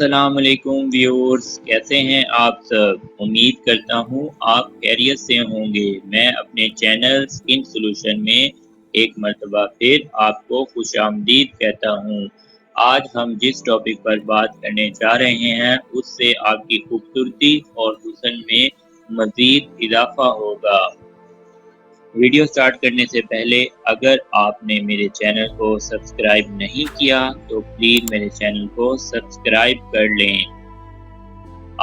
السلام علیکم ویورز، کیسے ہیں آپ سب؟ امید کرتا ہوں آپ خیریت سے ہوں گے۔ میں اپنے چینل سکن سولوشن میں ایک مرتبہ پھر آپ کو خوش آمدید کہتا ہوں۔ آج ہم جس ٹاپک پر بات کرنے جا رہے ہیں اس سے آپ کی خوبصورتی اور حسن میں مزید اضافہ ہوگا۔ ویڈیو سٹارٹ کرنے سے پہلے اگر آپ نے میرے چینل کو سبسکرائب نہیں کیا تو پلیز میرے چینل کو سبسکرائب کر لیں۔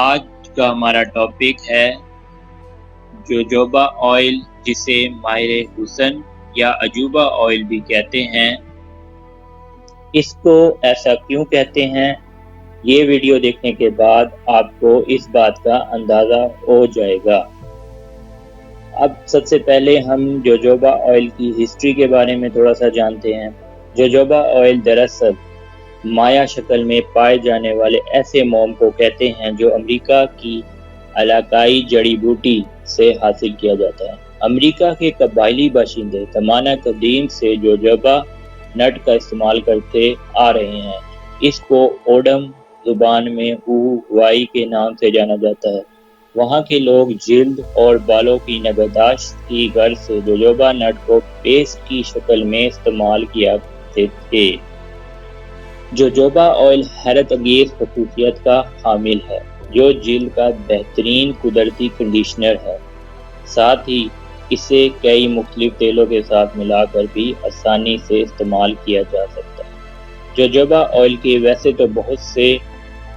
آج کا ہمارا ٹاپک ہے جوجوبا آئل، جسے ماہر حسن یا عجوبہ آئل بھی کہتے ہیں۔ اس کو ایسا کیوں کہتے ہیں، یہ ویڈیو دیکھنے کے بعد آپ کو اس بات کا اندازہ ہو جائے گا۔ اب سب سے پہلے ہم جوجوبا آئل کی ہسٹری کے بارے میں تھوڑا سا جانتے ہیں۔ جوجوبا آئل دراصل مایا شکل میں پائے جانے والے ایسے موم کو کہتے ہیں جو امریکہ کی علاقائی جڑی بوٹی سے حاصل کیا جاتا ہے۔ امریکہ کے قبائلی باشندے زمانہ قدیم سے جوجوبا نٹ کا استعمال کرتے آ رہے ہیں۔ اس کو اوڈم زبان میں ہوائی کے نام سے جانا جاتا ہے۔ وہاں کے لوگ جلد اور بالوں کی نگہداشت کی غرض سے جوجوبا نٹ کو پیسٹ کی شکل میں استعمال کیا کرتے تھے۔ جوجوبا آئل حیرت انگیز خصوصیت کا حامل ہے جو جلد کا بہترین قدرتی کنڈیشنر ہے۔ ساتھ ہی اسے کئی مختلف تیلوں کے ساتھ ملا کر بھی آسانی سے استعمال کیا جا سکتا ہے۔ جوجوبا آئل کے ویسے تو بہت سے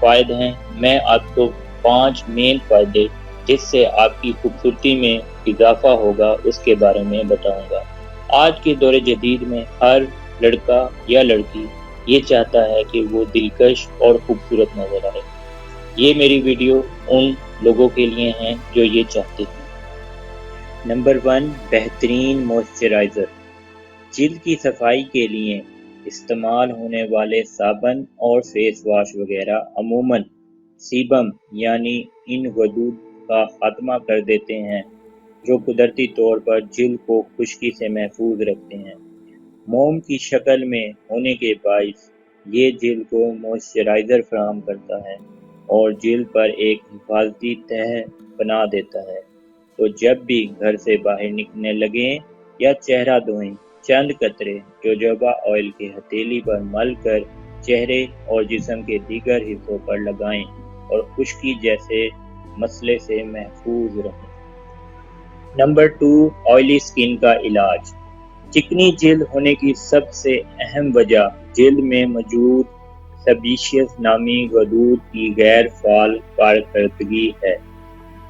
فائدے ہیں، میں آپ کو 5 مین فائدے جس سے آپ کی خوبصورتی میں اضافہ ہوگا اس کے بارے میں بتاؤں گا۔ آج کے دور جدید میں ہر لڑکا یا لڑکی یہ چاہتا ہے کہ وہ دلکش اور خوبصورت نظر آئے۔ یہ میری ویڈیو ان لوگوں کے لیے ہیں جو یہ چاہتے ہیں۔ نمبر 1، بہترین موئسچرائزر۔ جلد کی صفائی کے لیے استعمال ہونے والے صابن اور فیس واش وغیرہ عموماً سیبم یعنی ان غدود کا خاتمہ کر دیتے ہیں جو قدرتی طور پر جلد کو خشکی سے محفوظ رکھتے ہیں۔ موم کی شکل میں ہونے کے باعث یہ جلد کو موئسچرائزر فراہم کرتا ہے اور جلد پر ایک حفاظتی تہ بنا دیتا ہے۔ تو جب بھی گھر سے باہر نکلنے لگیں یا چہرہ دھوئیں، چند قطرے جوجوبا آئل کے ہتھیلی پر مل کر چہرے اور جسم کے دیگر حصوں پر لگائیں اور خشکی جیسے مسئلے سے محفوظ رہیں۔ نمبر 2، آئلی سکن کا علاج۔ چکنی جلد ہونے کی سب سے اہم وجہ جلد میں موجود سیبیشیس نامی غدود کی غیر فعال کارکردگی ہے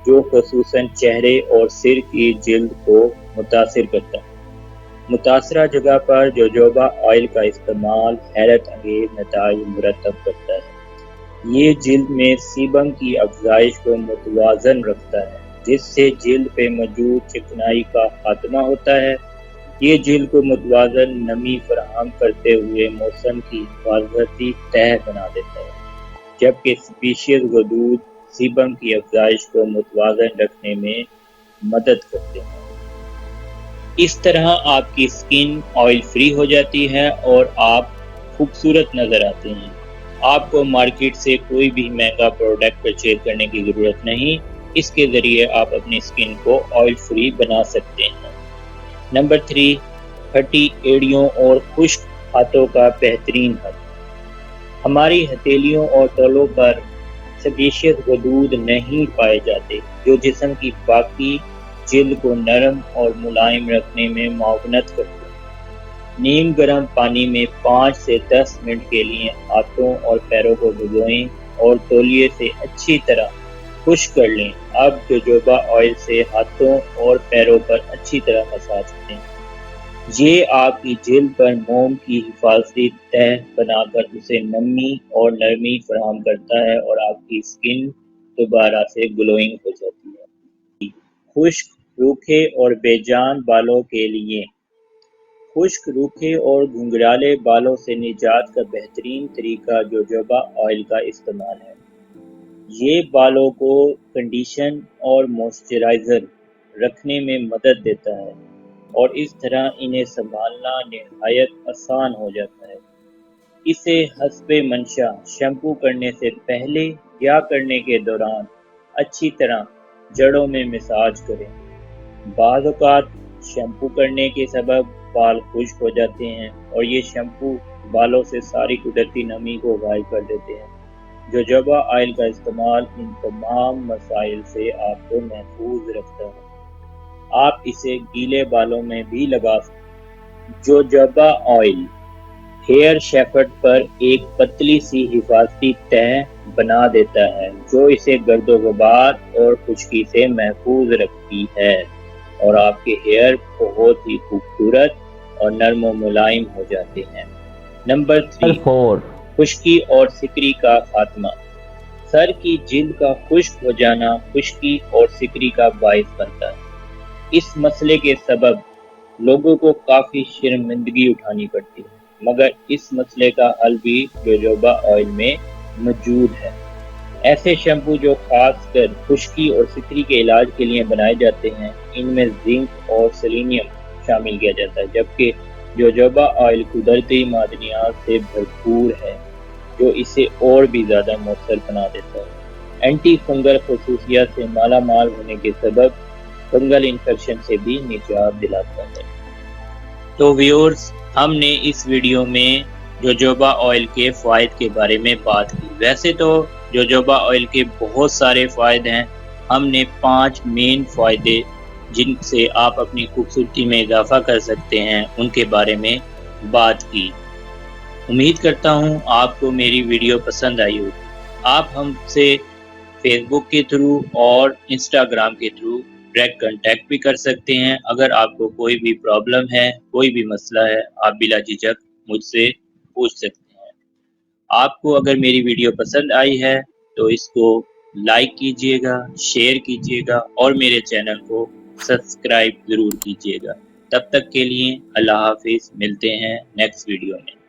جو خصوصاً چہرے اور سر کی جلد کو متاثر کرتا ہے۔ متاثرہ جگہ پر جوجوبا آئل کا استعمال حیرت انگیز نتائج مرتب کرتا ہے۔ یہ جلد میں سیبم کی افزائش کو متوازن رکھتا ہے جس سے جلد پہ موجود چکنائی کا خاتمہ ہوتا ہے۔ یہ جلد کو متوازن نمی فراہم کرتے ہوئے موسم کی حفاظتی تہ بنا دیتا ہے، جبکہ سیبیشیس غدود سیبم کی افزائش کو متوازن رکھنے میں مدد کرتے ہیں۔ اس طرح آپ کی سکن آئل فری ہو جاتی ہے اور آپ خوبصورت نظر آتے ہیں۔ آپ کو مارکیٹ سے کوئی بھی مہنگا پروڈکٹ پرچیز کرنے کی ضرورت نہیں، اس کے ذریعے آپ اپنی سکن کو آئل فری بنا سکتے ہیں۔ نمبر 3، پھٹی ایڑیوں اور خشک ہاتھوں کا بہترین حل۔ ہماری ہتھیلیوں اور تولوں پر سیبیشیس غدود نہیں پائے جاتے جو جسم کی باقی جلد کو نرم اور ملائم رکھنے میں معاونت کرتے ہیں۔ نیم گرم پانی میں 5 سے 10 منٹ کے لیے ہاتھوں اور پیروں کو ڈبوئیں اور تولیے سے اچھی طرح خشک کر لیں۔ اب جوجوبا آئل سے ہاتھوں اور پیروں پر اچھی طرح مساج کریں۔ یہ آپ کی جلد پر موم کی حفاظتی تہ بنا کر اسے نمی اور نرمی فراہم کرتا ہے اور آپ کی سکن دوبارہ سے گلوئنگ ہو جاتی ہے۔ خشک، روکھے اور بے جان بالوں کے لیے۔ خشک، روکھے اور گھنگرالے بالوں سے نجات کا بہترین طریقہ جوجوبا آئل کا استعمال ہے۔ یہ بالوں کو کنڈیشن اور موئسچرائزر رکھنے میں مدد دیتا ہے اور اس طرح انہیں سنبھالنا نہایت آسان ہو جاتا ہے۔ اسے حسب منشا شیمپو کرنے سے پہلے یا کرنے کے دوران اچھی طرح جڑوں میں مساج کریں۔ بعض اوقات شیمپو کرنے کے سبب بال خشک ہو جاتے ہیں اور یہ شیمپو بالوں سے ساری قدرتی نمی کو غائب کر دیتے ہیں۔ جوجوبا آئل کا استعمال ان تمام مسائل سے آپ کو محفوظ رکھتا ہے۔ آپ اسے گیلے بالوں میں بھی لگا سکتے ہیں۔ جوجوبا آئل ہیئر شیفٹ پر ایک پتلی سی حفاظتی تہ بنا دیتا ہے جو اسے گرد و غبار اور خشکی سے محفوظ رکھتی ہے اور آپ کے ہیئر بہت ہی خوبصورت اور نرم و ملائم ہو جاتے ہیں۔ نمبر 3، خشکی اور سکری کا خاتمہ۔ سر کی جلد کا خشک ہو جانا خشکی اور سکری کا باعث بنتا ہے۔ اس مسئلے کے سبب لوگوں کو کافی شرمندگی اٹھانی پڑتی ہے، مگر اس مسئلے کا حل بھی جوجوبا آئل میں موجود ہے۔ ایسے شیمپو جو خاص کر خشکی اور سکری کے علاج کے لیے بنائے جاتے ہیں، ان میں زنک اور سیلینیم شامل کیا جاتا ہے، جبکہ جوجوبا آئل قدرتی معدنیات سے بھرپور ہے جو اسے اور بھی زیادہ مؤثر بنا دیتا ہے۔ اینٹی فنگل خصوصیات سے مالا مال ہونے کے سبب فنگل انفیکشن سے بھی نجات دلاتا ہے۔ تو ویورز، ہم نے اس ویڈیو میں جوجوبا آئل کے فوائد کے بارے میں بات کی۔ ویسے تو جوجوبا آئل کے بہت سارے فوائد ہیں، ہم نے 5 مین فائدے جن سے آپ اپنی خوبصورتی میں اضافہ کر سکتے ہیں ان کے بارے میں بات کی۔ امید کرتا ہوں آپ کو میری ویڈیو پسند آئی ہوگی۔ آپ ہم سے فیس بک کے تھرو اور انسٹاگرام کے تھرو ڈائریکٹ کنٹیکٹ بھی کر سکتے ہیں۔ اگر آپ کو کوئی بھی پرابلم ہے، کوئی بھی مسئلہ ہے، آپ بلا جھجک مجھ سے پوچھ سکتے ہیں۔ آپ کو اگر میری ویڈیو پسند آئی ہے تو اس کو لائک کیجئے گا، شیئر کیجئے گا اور میرے چینل کو سبسکرائب ضرور کیجئے گا۔ تب تک کے لیے اللہ حافظ، ملتے ہیں نیکسٹ ویڈیو میں۔